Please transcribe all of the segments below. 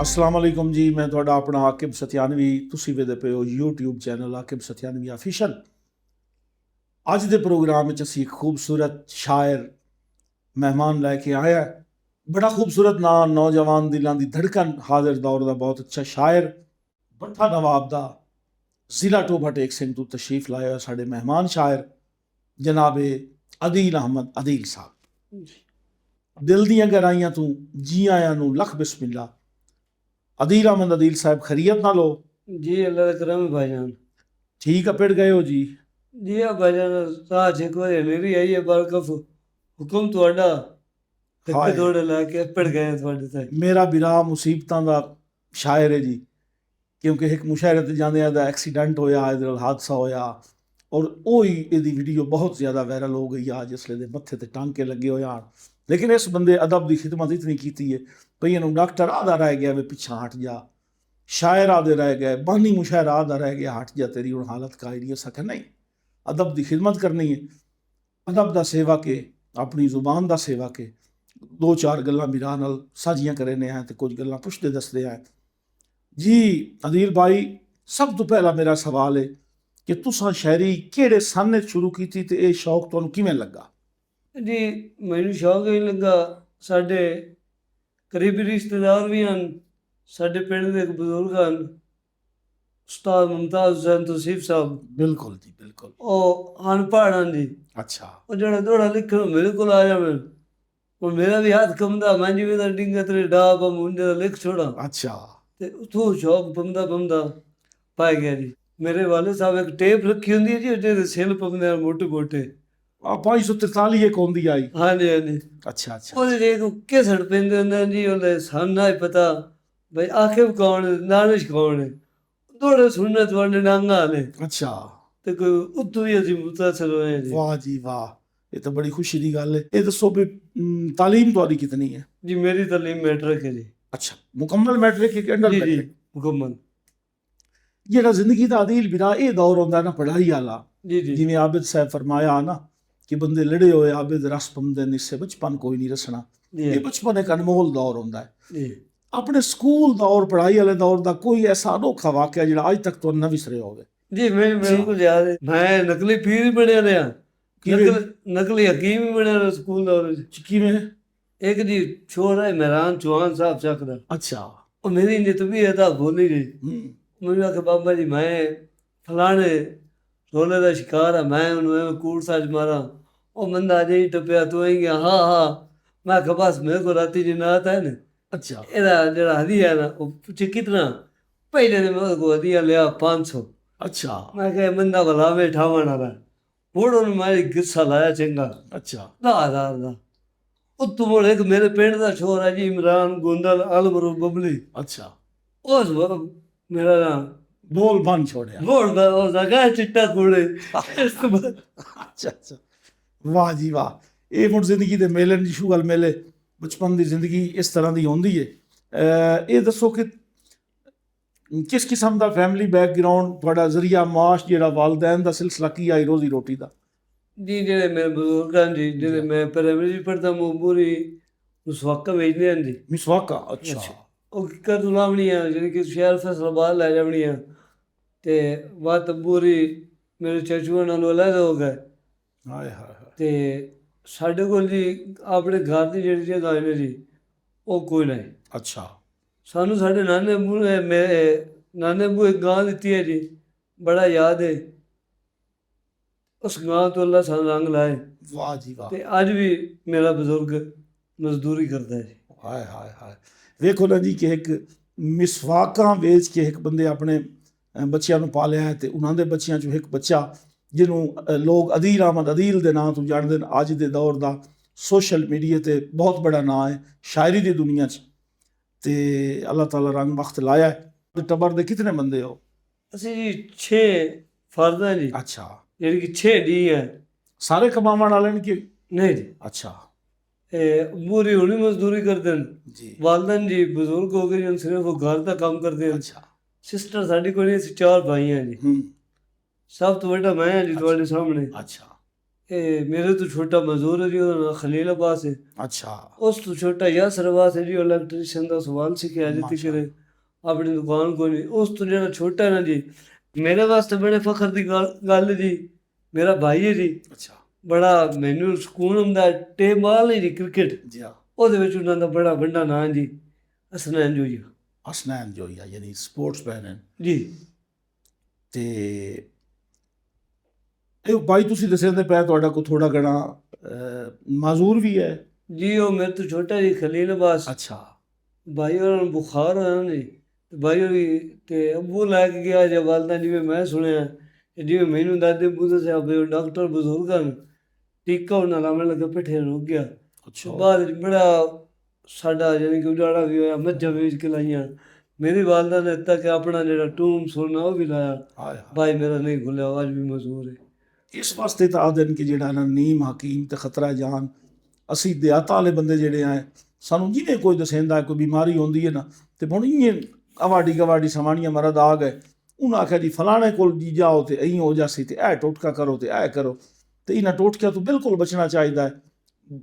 अस्सलाम वालेकुम जी, मैं ਤੁਹਾਡਾ ਆਪਣਾ ਆਕਿਬ ਸਤਿਆਨਵੀ। ਤੁਸੀਂ ਵੇਖਦੇ ਪਏ ਹੋ YouTube ਚੈਨਲ ਆਕਿਬ ਸਤਿਆਨਵੀ ਆਫੀਸ਼ੀਅਲ। ਅੱਜ ਦੇ ਪ੍ਰੋਗਰਾਮ ਵਿੱਚ ਅਸੀਂ ਇੱਕ ਖੂਬਸੂਰਤ ਸ਼ਾਇਰ ਮਹਿਮਾਨ ਲੈ ਕੇ ਆਏ ਹਾਂ। ਬੜਾ ਖੂਬਸੂਰਤ ਨਾਂ, ਨੌਜਵਾਨ ਦਿਲਾਂ ਦੀ ਧੜਕਣ, ਹਾਜ਼ਰ ਦੌਰ ਦਾ ਬਹੁਤ ਅੱਛਾ ਸ਼ਾਇਰ, ਭੱਠਾ ਨਵਾਬ ਦਾ ਜ਼ਿਲ੍ਹਾ ਟੋਭਾ ਟੇਕ ਸਿੰਘ ਤੋਂ ਤਸ਼ਰੀਫ ਲਾਇਆ ਹੋਇਆ ਸਾਡੇ ਮਹਿਮਾਨ ਸ਼ਾਇਰ ਜਨਾਬੇ ਅਦੀਲ ਅਹਿਮਦ ਅਦੀਲ ਸਾਹਿਬ। ਦਿਲ ਦੀਆਂ ਗਹਿਰਾਈਆਂ ਤੋਂ ਜੀ ਆਇਆਂ ਨੂੰ ਲੱਖ ਬਿਸਮਿल्ला। अदील अहमद अदील साहब, खैरियत ना लो जी? अल्लाह का करम है भाईजान। ठीक है, पिट गए हो जी? जी हाँ भाईजान, साथ एक बार मेरी आई है बरकफ हुक्म थोड़ा धक्के दौड़े लाके पिट गए थोड़े तक। मेरा बिरा मुसीबतां दा शायर है जी, क्योंकि एक मुशायरे ते जांदे दा एक्सीडेंट होया, इहदे नाल हादसा होया और ओही इहदी वीडियो बहुत ज़्यादा वायरल हो गई आ, जिसले दे मत्थे ते टांके लगे होया। लेकिन इस बंदे अदब की खिदमत इतनी की है भई इन्हूं डॉक्टर आधा रह गया वे पिछा हट जा, शायर आधे रह गए, बानी मुशायर आधा रह गया हट जा, तेरी हुण हालत कायरी है। सके नहीं, अदब की खिदमत करनी है, अदब दा सेवा के, अपनी जुबान दा सेवा के। दो चार गल्लां बिरा नाल साझियां करने हैं तो कुछ गल्लां पुछदे दसदे हैं जी। अदील भाई, सब तो पहला मेरा सवाल है कि तुसां शायरी किहड़े सन शुरू की ते ये शौक तुहानूं किवें लगा? जी मैनू शौक ही लगा, साडे करीबी रिश्तेदार भी हैं, साडे पिंड दे एक बजुर्ग हैं उस्ताद मुमताज हुसैन तौसीफ साहब। बिल्कुल जी, बिल्कुल। ਉਹ ਅਨਪੜ੍ਹ ਹਨ ਜੀ। अच्छा, ਉਹ ਜਿਹੜਾ ਥੋੜਾ ਲਿਖਣ ਮੇਰੇ ਕੋਲ ਆ ਜਾਵੇ, ਹੁਣ ਮੇਰਾ ਵੀ ਹੱਥ ਕੰਮਦਾ, ਮੈਂ ਜਿਵੇਂ ਦਾ ਡਿੰਗਾ ਤੇਰੇ ਡਾਬ ਮੁੰਡੇ ਦਾ ਲਿਖ ਛੋੜਾਂ। अच्छा। ਤੇ ਉਥੋਂ ਸ਼ੌਕ ਪੰਦਾ ਪਾਇ ਗਿਆ ਜੀ। ਮੇਰੇ ਵਾਲੇ ਸਾਹਿਬ ਇੱਕ ਟੇਪ ਰੱਖੀ ਹੁੰਦੀ ਹੈ ਜੀ, ਜਿਹਦੇ ਸਿਲ ਪੰਦੇ ਆ ਮੋਟੇ ਮੋਟੇ। 543 ਇੱਕ ਹੁੰਦੀ ਆਈ। ਹਾਂਜੀ ਹਾਂਜੀ। ਅੱਛਾ ਅੱਛਾ। ਉਹਦੇ ਦੇਖ ਘਿਸੜ ਪੈਂਦੇ ਹੁੰਦੇ ਜੀ, ਉਹਦੇ ਸਾਨੂੰ ਨਾ ਹੀ ਪਤਾ ਬਈ ਆਖਿਰ ਕੌਣ ਨਾਨਿਸ਼ ਕੌਣ ਹੈ, ਥੋੜੇ ਸੁਣਨੇ ਤੁਹਾਡੇ ਨਾਂਗਾ ਨੇ। ਅੱਛਾ। ਤੇ ਕੋਈ ਉੱਤੋਂ ਹੀ ਅਸੀਂ ਮੁਤਾਸਰ ਹੋਏ ਜੀ। ਵਾਹ ਜੀ ਵਾਹ, ਇਹ ਤਾਂ ਬੜੀ ਖੁਸ਼ੀ ਦੀ ਗੱਲ ਹੈ। ਇਹ ਦੱਸੋ ਵੀ ਤਾਲੀਮ ਤੁਹਾਡੀ ਕਿਤਨੀ ਹੈ? ਜੀ ਮੇਰੀ ਤਾਲੀਮ ਮੈਟ੍ਰਿਕ ਹੈ ਜੀ। ਅੱਛਾ, ਮੁਕੰਮਲ ਮੈਟ੍ਰਿਕ ਕਿ ਅੰਡਰ ਜੀ ਮੈਟ੍ਰਿਕ? ਮੁਕੰਮਲ। ਜਿਹੜਾ ਜ਼ਿੰਦਗੀ ਦਾ ਅਦੀਲ ਵੀਰਾ ਇਹ ਦੌਰ ਹੁੰਦਾ ਨਾ ਪੜ੍ਹਾਈ ਵਾਲਾ, ਜੀ ਜੀ ਜਿਵੇਂ ਆबिद ਸਾਹਿਬ ਫਰਮਾਇਆ ਨਾ कि बंदे लड़े हुए आबिद रस पमदे इससे बचपन कोई नहीं रसना। ये बचपन एक अनमोल दौर होता है। अपने स्कूल दौर, पढ़ाई वाले दौर का कोई ऐसा अनोखा वाकया जो अज तक तो न विसरे होवे? जी मैं बिल्कुल याद है, मैं नकली पीर भी बनया रहा, नकली हकीम भी बनया रहा स्कूल दौर में। एक जी छोरा है मेहरान चौहान साहब चकदा। अच्छा। और मेरी इंज तबीयत बोली गई, मैंने आखिया बाबा जी मैं फलाने रोले का शिकार है, मैं उन्होंने कूट साज मारा। ਉਹ ਬੰਦਾ ਅਜੇ ਹੀ ਟੱਪਿਆ, ਤੂੰ ਹੀ ਗਿਆ। ਹਾਂ ਹਾਂ, ਮੈਂ ਕਿਹਾ ਬਸ ਮੇਰੇ ਕੋਲ ਰਾਤੀ ਜਨਾਤ ਹੈ ਨਾ। ਅੱਛਾ। ਇਹਦਾ ਜਿਹੜਾ ਹਦੀਆ ਹੈ ਨਾ ਉਹ ਪੁੱਛੇ ਕਿਤਨਾ? ਪਹਿਲੇ ਨੇ ਮੈਂ ਉਹਦੇ ਕੋਲ ਹਦੀਆ ਲਿਆ 500। ਅੱਛਾ। ਮੈਂ ਕਿਹਾ ਬੰਦਾ ਬਲਾਵੇ ਠਾਵਣ ਵਾਲਾ, ਹੁਣ ਉਹਨੂੰ ਮੈਂ ਗਿੱਸਾ ਲਾਇਆ ਚੰਗਾ। ਅੱਛਾ। 10,000 ਦਾ। ਉੱਤੋਂ ਮੁੜ ਇੱਕ ਮੇਰੇ ਪਿੰਡ ਦਾ ਛੋਰ ਹੈ ਜੀ, ਇਮਰਾਨ ਗੁੰਦਲ ਅਲਮਰੂ ਬਬਲੀ। ਅੱਛਾ। ਉਸ ਮੇਰਾ ਨਾਮ ਬੋਲ ਬਣ ਛੋੜਿਆ, ਬੋਲ ਦਾ ਉਹ ਜਗਾ ਚਿੱਟਾ ਕੂੜੇ। ਅੱਛਾ ਅੱਛਾ। वाह जी वाह। ये मुड़ जिंदगी के मेले शू गल मेले, बचपन की जिंदगी इस तरह की होंगी है। ये दसो कि किस किस्म का फैमिली बैकग्राउंड थोड़ा जरिया माश जो वालदैन का सिलसिला की आई रोजी रोटी का? जी जेडे मेरे बजुर्ग हैं जी, जेडे मैं प्राइमरी पढ़ता मूरी मुसवाका भेजते हैं जी। मिसवाका? अच्छा। वो कर लावनी है यानी कि शहर फैसलाबाद लै जावनी है। तो वह तबूरी मेरे चाचुआ नालों अलग हो गए। हाय हाय। ਤੇ ਸਾਡੇ ਕੋਲ ਜੀ ਆਪਣੇ ਘਰ ਦੀ ਜਿਹੜੀ ਜਗ੍ਹਾ ਹੈ ਜੀ ਉਹ ਕੋਈ ਨਹੀਂ। ਅੱਛਾ। ਸਾਨੂੰ ਸਾਡੇ ਨਾਨੇ ਬੂਹੇ ਇੱਕ ਗਾਂ ਦਿੱਤੀ ਹੈ ਜੀ, ਬੜਾ ਯਾਦ ਹੈ ਉਸ ਗਾਂ ਤੋਂ। ਅੱਲਾ ਸਾਨੂੰ ਰੰਗ ਲਾਏ। ਵਾਹ ਜੀ ਵਾਹ। ਤੇ ਅੱਜ ਵੀ ਮੇਰਾ ਬਜ਼ੁਰਗ ਮਜ਼ਦੂਰੀ ਕਰਦਾ ਹੈ ਜੀ। ਹਾਏ ਹਾਏ ਹਾਏ। ਵੇਖੋ ਨਾ ਜੀ ਕਿ ਇੱਕ ਮਿਸਵਾਕਾਂ ਵੇਚ ਕੇ ਇੱਕ ਬੰਦੇ ਆਪਣੇ ਬੱਚਿਆਂ ਨੂੰ ਪਾਲਿਆ ਹੈ ਤੇ ਉਹਨਾਂ ਦੇ ਬੱਚਿਆਂ 'ਚੋਂ ਇੱਕ ਬੱਚਾ ਜਿਹਨੂੰ ਲੋਕ ਅਦੀਲ ਅਹਿਮਦ ਅਦੀਲ ਦੇ ਨਾਂ ਤੋਂ ਜਾਣਦੇ ਨੇ, ਅੱਜ ਦੇ ਦੌਰ ਦਾ ਸੋਸ਼ਲ ਮੀਡੀਆ 'ਤੇ ਬਹੁਤ ਬੜਾ ਨਾਂ ਹੈ ਸ਼ਾਇਰੀ ਦੀ ਦੁਨੀਆ 'ਚ। ਤੇ ਅੱਲਾਹ ਤਾਲਾ ਰੰਗ ਵਕਤ ਲਾਇਆ ਹੈ। ਟੱਬਰ ਦੇ ਕਿਤਨੇ ਬੰਦੇ ਹੋ? ਅਸੀਂ ਜੀ 6 ਫਰਦ ਹਾਂ ਜੀ। ਅੱਛਾ। ਜਿਹੜੀ ਕਿ 6 ਡੀ ਹੈ। ਸਾਰੇ ਕਮਾਉਣ ਵਾਲੇ ਨੇ ਕਿ ਨਹੀਂ ਜੀ? ਅੱਛਾ। ਪੂਰੀ ਹੁਣੀ ਮਜ਼ਦੂਰੀ ਕਰਦੇ ਨੇ ਜੀ। ਵਾਲਦਨ ਜੀ ਬਜ਼ੁਰਗ ਹੋ ਗਏ, ਸਿਰਫ ਉਹ ਘਰ ਦਾ ਕੰਮ ਕਰਦੇ ਹਨ। ਅੱਛਾ। ਸਿਸਟਰ ਸਾਡੀ ਕੋਲ ਨਹੀਂ, ਅਸੀਂ 4 ਭਾਈ ਹਾਂ ਜੀ। ਸਭ ਤੋਂ ਵੱਡਾ ਮੈਂ ਹਾਂ ਜੀ ਤੁਹਾਡੇ ਸਾਹਮਣੇ। ਅੱਛਾ। ਇਹ ਮੇਰੇ ਤੋਂ ਛੋਟਾ ਮਜ਼ਦੂਰ ਹੈ ਜੀ, ਉਹਦਾ ਨਾਂ ਖਲੀਲ ਅਬਾਸ ਹੈ। ਅੱਛਾ ਉਸ ਤੋਂ ਛੋਟਾ ਯਾਸਰ ਅਬਾਸ ਹੈ ਜੀ, ਉਹ ਇਲੈਕਟ੍ਰੀਸ਼ੀਅਨ ਦਾ ਸਵਾਲ ਸਿੱਖਿਆ ਅਜੇ ਤੱਕ ਆਪਣੀ ਦੁਕਾਨ ਕੋਈ ਨਹੀਂ। ਉਸ ਤੋਂ ਜਿਹੜਾ ਛੋਟਾ ਹੈ ਨਾ ਜੀ, ਮੇਰੇ ਵਾਸਤੇ ਬੜੇ ਫਖਰ ਦੀ ਗੱਲ ਹੈ ਜੀ, ਮੇਰਾ ਭਾਈ ਹੈ ਜੀ। ਅੱਛਾ ਬੜਾ ਮੈਨੂੰ ਸਕੂਨ ਹੁੰਦਾ। ਟੇਮਾਲ ਹੈ ਜੀ ਕ੍ਰਿਕਟ, ਜੀ ਹਾਂ। ਉਹਦੇ ਵਿੱਚ ਉਹਨਾਂ ਦਾ ਬੜਾ ਵੱਡਾ ਨਾਂ ਜੀ ਹਸਨੈਨ ਜੋਈਆ ਹਸਨੈਨ ਜੋਈਆ ਯਾਨੀ ਸਪੋਰਟਸਮੈਨ ਹੈ ਜੀ। ਤੇ ਇਹ ਭਾਈ ਤੁਸੀਂ ਦੱਸਿਆ ਤੇ ਪਿਆ ਤੁਹਾਡਾ ਕੋਈ ਥੋੜਾ ਘਣਾ ਮਾਜ਼ੂਰ ਵੀ ਹੈ। ਜੀ ਉਹ ਮੇਰੇ ਤੋਂ ਛੋਟਾ ਜੀ ਖਲੀਲ ਅਬਾਸ। ਅੱਛਾ ਭਾਈ ਉਹਨਾਂ ਨੂੰ ਬੁਖਾਰ ਹੋਇਆ ਨੇ, ਤੇ ਭਾਈ ਹੋਰੀ ਤੇ ਅੱਬੂ ਲੈ ਕੇ ਗਿਆ ਜਾਂ ਵਾਲਦਾ, ਜਿਵੇਂ ਮੈਂ ਸੁਣਿਆ ਤੇ ਜਿਵੇਂ ਮੈਨੂੰ ਦਾਦੇ ਬੁੱਧੇ ਸਾਹਿਬ ਉਹ ਡਾਕਟਰ ਬਜ਼ੁਰਗਾਂ ਨੂੰ ਟੀਕਾ ਉਹਨਾਂ ਲਾਉਣ ਲੱਗਾ, ਪਿੱਠੇ ਰੁਕ ਗਿਆ। ਅੱਛਾ ਬਾਅਦ ਵਿੱਚ ਬੜਾ ਸਾਡਾ ਯਾਨੀ ਕਿ ਉਜਾੜਾ ਵੀ ਹੋਇਆ, ਮੱਝਾਂ ਵੇਚ ਕੇ ਲਾਈਆਂ। ਮੇਰੀ ਵਾਲਦਾ ਨੇ ਦਿੱਤਾ ਕਿ ਆਪਣਾ ਜਿਹੜਾ ਟੂਮ ਸੋਨਾ ਉਹ ਵੀ ਲਾਇਆ। ਹਾਏ ਹਾਏ। ਭਾਈ ਮੇਰਾ ਨਹੀਂ ਖੁੱਲਿਆ, ਅੱਜ ਵੀ ਮਜ਼ਦੂਰ ਹੈ। ਇਸ ਵਾਸਤੇ ਤਾਂ ਆਖਦੇ ਨੇ ਕਿ ਜਿਹੜਾ ਨਾ ਨੀਮ ਹਕੀਮ ਤੇ ਖਤਰਾ ਜਾਨ, ਅਸੀਂ ਦਿਆਤਾ ਵਾਲੇ ਬੰਦੇ ਜਿਹੜੇ ਆ, ਸਾਨੂੰ ਜਿਵੇਂ ਕੋਈ ਦਸੇਂਦਾ ਕੋਈ ਬਿਮਾਰੀ ਹੁੰਦੀ ਹੈ ਨਾ, ਤੇ ਹੁਣ ਇਵੇਂ ਅਵਾਡੀ ਸਮਾਣੀਆਂ ਮਰਦ ਆ ਗਏ, ਉਹਨਾਂ ਆਖਿਆ ਜੀ ਫਲਾਣੇ ਕੋਲ ਜੀ ਜਾਓ ਤੇ ਇਹੀ ਹੋ ਜਾਸੀ, ਤੇ ਇਹ ਟੋਟਕਾ ਕਰੋ ਤੇ ਇਹ ਕਰੋ, ਤੇ ਇਹਨਾਂ ਟੋਟਕਿਆਂ ਤੋਂ ਬਿਲਕੁਲ ਬਚਣਾ ਚਾਹੀਦਾ ਹੈ।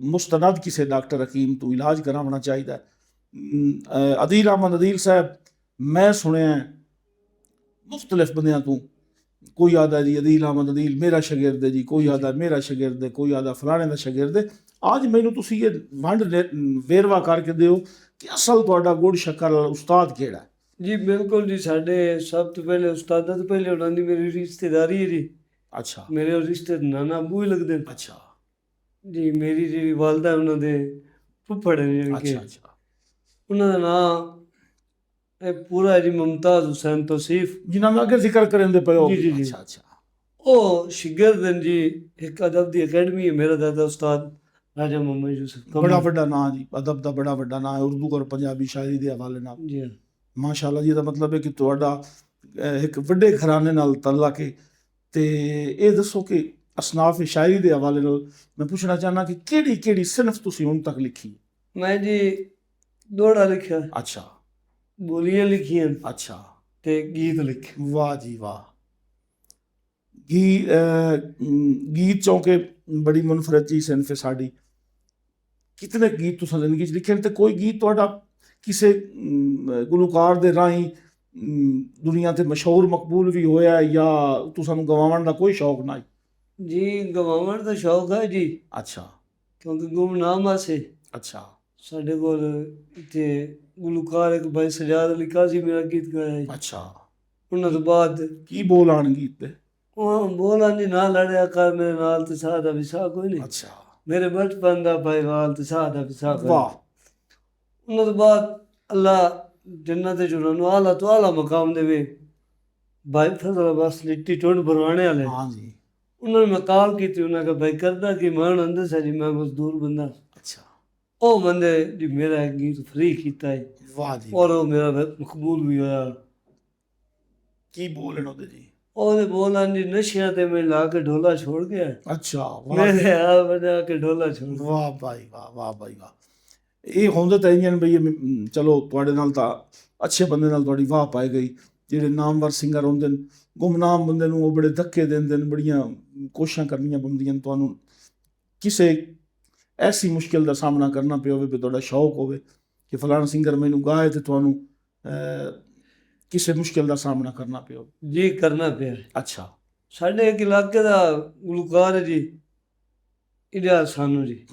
ਮੁਸਤਨਦ ਕਿਸੇ ਡਾਕਟਰ ਹਕੀਮ ਤੋਂ ਇਲਾਜ ਕਰਾਉਣਾ ਚਾਹੀਦਾ ਹੈ। ਅਦੀਲ ਅਹਿਮਦ ਅਦੀਲ ਸਾਹਿਬ, ਮੈਂ ਸੁਣਿਆ ਮੁਖਤਲਿਫ ਬੰਦਿਆਂ ਤੋਂ, ਕੋਈ ਆਦਾ ਜੀ ਅਦੀਲ ਅਹਿਮਦ ਅਦੀਲ ਮੇਰਾ ਸ਼ਾਗਿਰਦ ਹੈ ਜੀ, ਕੋਈ ਆਦਾ ਮੇਰਾ ਸ਼ਾਗਿਰਦ ਹੈ, ਕੋਈ ਆਦਾ ਫਲਾਣੇ ਦਾ ਸ਼ਾਗਿਰਦ ਹੈ। ਅੱਜ ਮੈਨੂੰ ਤੁਸੀਂ ਇਹ ਵੰਡ ਵੇਰਵਾ ਕਰਕੇ ਦਿਓ ਕਿ ਅਸਲ ਤੁਹਾਡਾ ਗੁੜ ਸ਼ੱਕਰ ਵਾਲਾ ਉਸਤਾਦ ਕਿਹੜਾ ਹੈ। ਜੀ ਬਿਲਕੁਲ ਜੀ, ਸਾਡੇ ਸਭ ਤੋਂ ਪਹਿਲੇ ਉਸਤਾਦਾਂ ਤੋਂ ਪਹਿਲੇ ਉਹਨਾਂ ਦੀ ਮੇਰੀ ਰਿਸ਼ਤੇਦਾਰੀ ਹੈ ਜੀ। ਅੱਛਾ ਮੇਰੇ ਉਹ ਰਿਸ਼ਤੇ ਨਾਨਾ ਅੱਬੂ ਹੀ ਲੱਗਦੇ ਨੇ ਅੱਛਾ ਜੀ। ਮੇਰੀ ਜਿਹੜੀ ਵਾਲਦਾ ਉਹਨਾਂ ਦੇ ਫੁੱਫੜ ਨੇ, ਜਾਣੀ ਕਿ ਅੱਛਾ ਅੱਛਾ ਉਹਨਾਂ ਦਾ ਨਾਂ ਇਹ ਪੂਰਾ ਹੈ ਜੀ ਮੁਮਤਾਜ਼ ਹੁਸੈਨ ਤੌਸੀਫ। ਜਿਨ੍ਹਾਂ ਦਾ ਅੱਗੇ ਜ਼ਿਕਰ ਕਰਨ ਦੇ ਪਏ ਹੋ। ਜੀ, ਜੀ, ਜੀ। ਅੱਛਾ ਅੱਛਾ ਉਹ ਸ਼ਾਗਿਰਦ ਨੇ ਜੀ, ਇੱਕ ਅਦਬ ਦੀ ਅਕੈਡਮੀ ਹੈ। ਮੇਰਾ ਦਾਦਾ ਉਸਤਾਦ ਰਾਜਾ ਮੁਹੰਮਦ ਯੂਸਫ ਬੜਾ ਵੱਡਾ ਨਾਂ ਜੀ, ਅਦਬ ਦਾ ਬੜਾ ਵੱਡਾ ਨਾਂ ਹੈ, ਉਰਦੂ ਔਰ ਪੰਜਾਬੀ ਸ਼ਾਇਰੀ ਦੇ ਹਵਾਲੇ ਨਾਲ। ਜੀ। ਮਾਸ਼ਾਅੱਲਾ ਜੀ, ਇਹਦਾ ਮਤਲਬ ਹੈ ਕਿ ਤੁਹਾਡਾ ਇੱਕ ਵੱਡੇ ਘਰਾਣੇ ਨਾਲ ਤਾਲੁਕ ਹੈ। ਤੇ ਇਹ ਦੱਸੋ ਕਿ ਅਸਨਾਫ ਸ਼ਾਇਰੀ ਦੇ ਹਵਾਲੇ ਨਾਲ ਮੈਂ ਪੁੱਛਣਾ ਚਾਹੁੰਦਾ ਕਿ ਕਿਹੜੀ ਕਿਹੜੀ ਸਿਨਫ ਤੁਸੀਂ ਹੁਣ ਤੱਕ ਲਿਖੀ। ਮੈਂ ਜੀ ਦੋੜਾ ਲਿਖਿਆ, ਅੱਛਾ ਬੋਲੀਆਂ ਲਿਖੀਆਂ ਅੱਛਾ ਤੇ ਗੀਤ ਲਿਖੇ। ਵਾਹ ਜੀ ਵਾਹ। ਗੀਤ ਚੌਂਕੇ ਬੜੀ ਮੁਨਫਰਦ ਚੀਜ਼ ਸਿਨਫ ਹੈ ਸਾਡੀ। ਕਿਤਨੇ ਗੀਤ ਤੁਸੀਂ ਜ਼ਿੰਦਗੀ 'ਚ ਲਿਖੇ ਨੇ, ਤੇ ਕੋਈ ਗੀਤ ਤੁਹਾਡਾ ਕਿਸੇ ਗੁਲੂਕਾਰ ਦੇ ਰਾਹੀਂ ਦੁਨੀਆ ਤੇ ਮਸ਼ਹੂਰ ਮਕਬੂਲ ਵੀ ਹੋਇਆ, ਜਾਂ ਤੁਹਾਨੂੰ ਗਵਾਉਣ ਦਾ ਕੋਈ ਸ਼ੌਕ ਨਾ? ਜੀ ਗਵਾਉਣ ਦਾ ਸ਼ੌਕ ਹੈ ਜੀ। ਅੱਛਾ ਕਿਉਂਕਿ ਗੁਮਨਾਮ ਆਸੇ ਅੱਛਾ ਸਾਡੇ ਕੋਲ ਇੱਥੇ ਗੁਲੂਕਾਰ ਇੱਕ ਭਾਈ ਸਜਾਦ ਅਲੀ ਕਾਜ਼ੀ ਮੇਰਾ ਗੀਤ ਗਾਇਆ ਜੀ। ਅੱਛਾ। ਉਹਨਾਂ ਤੋਂ ਬਾਅਦ ਕੀ ਬੋਲ ਆਣ ਗੀਤ ਤੇ? ਉਹ ਬੋਲਾਂ ਜੀ, ਨਾ ਲੜਿਆ ਕਰ ਮੇਰੇ ਨਾਲ ਤੇ ਸਾਹ ਦਾ ਵਿਸਾਹ ਕੋਈ ਨਹੀਂ, ਅੱਛਾ ਮੇਰੇ ਬਚਪਨ ਦਾ ਭਾਈਵਾਲ ਤੇ ਸਾਹ ਦਾ ਵਿਸਾਹ ਕੋਈ ਨਹੀਂ। ਵਾਹ। ਉਹਨਾਂ ਤੋਂ ਬਾਅਦ ਅੱਲਾ ਜੰਨਤ ਚ ਉਹਨਾਂ ਨੂੰ ਆਲਾ ਤੋਂ ਆਲਾ ਮਕਾਮ ਦੇਵੇ। ਭਾਈ ਫਜ਼ਲ ਅਬਾਸ ਲਿੱਟੀ ਟੁੰਡ ਬਰਵਾਣੇ ਵਾਲੇ, ਹਾਂ ਜੀ। ਉਹਨਾਂ ਨੇ ਮਕਾਲ ਕੀਤੀ। ਉਹਨਾਂ ਕਹਾ ਭਾਈ ਕਰਦਾ ਕਿ ਮੈਂ ਹੁਣ ਅੰਦਰ ਸਾ ਜੀ, ਮੈਂ ਮਜ਼ਦੂਰ ਬੰਦਾ। ਅੱਛਾ ਉਹ ਬੰਦੇ ਜੀ ਮੇਰਾ ਗੀਤ ਫਰੀ ਕੀਤਾ ਹੈ, ਵਾਹ ਜੀ। ਔਰ ਉਹ ਮੇਰਾ ਮਕਬੂਲ ਵੀ ਹੋਇਆ। ਕੀ ਬੋਲਣ ਉਹਦੇ ਜੀ? ਉਹਦੇ ਬੋਲਾਂ ਜੀ, ਨਸ਼ਿਆਂ ਤੇ ਮੈਂ ਲਾ ਕੇ ਢੋਲਾ ਛੋੜ ਗਿਆ, ਅੱਛਾ ਵਾਹ ਮੇਰੇ ਆ ਬਣਾ ਕੇ ਢੋਲਾ ਛੋੜ ਗਿਆ। ਵਾਹ ਭਾਈ ਵਾਹ, ਵਾਹ ਭਾਈ ਵਾਹ। ਇਹ ਹੁੰਦੇ ਤਾਂ ਇੰਜਨ ਬਈ ਚਲੋ ਤੁਹਾਡੇ ਨਾਲ ਤਾਂ ਅੱਛੇ ਬੰਦੇ ਨਾਲ ਤੁਹਾਡੀ ਵਾਹ ਪਾਈ ਗਈ। ਜਿਹੜੇ ਨਾਮਵਰ ਸਿੰਗਰ ਹੁੰਦੇ ਨੇ, ਗੁਮਨਾਮ ਬੰਦੇ ਨੂੰ ਉਹ ਬੜੇ ਧੱਕੇ ਦਿੰਦੇ ਨੇ, ਬੜੀਆਂ ਕੋਸ਼ਿਸ਼ਾਂ ਕਰਨੀਆਂ ਪੈਂਦੀਆਂ ਨੇ। ਤੁਹਾਨੂੰ ਕਿਸੇ ਐਸੀ ਮੁਸ਼ਕਿਲ ਦਾ ਸਾਹਮਣਾ ਕਰਨਾ ਪਿਆ ਹੋਵੇ ਵੀ ਤੁਹਾਡਾ ਸ਼ੌਕ ਹੋਵੇ ਕਿ ਫਲਾਣਾ ਸਿੰਗਰ ਮੈਨੂੰ ਗਾਏ, ਤੇ ਤੁਹਾਨੂੰ ਕਿਸੇ ਮੁਸ਼ਕਿਲ ਦਾ ਸਾਹਮਣਾ ਕਰਨਾ ਪਿਆ ਹੋਵੇ? ਜੀ ਕਰਨਾ ਪਿਆ। ਅੱਛਾ। ਸਾਡੇ ਇੱਕ ਇਲਾਕੇ ਦਾ ਗੁਲੂਕਾਰ ਹੈ ਜੀ, ਇਜਾਜ਼ ਸਾਨੂੰ ਜੀ।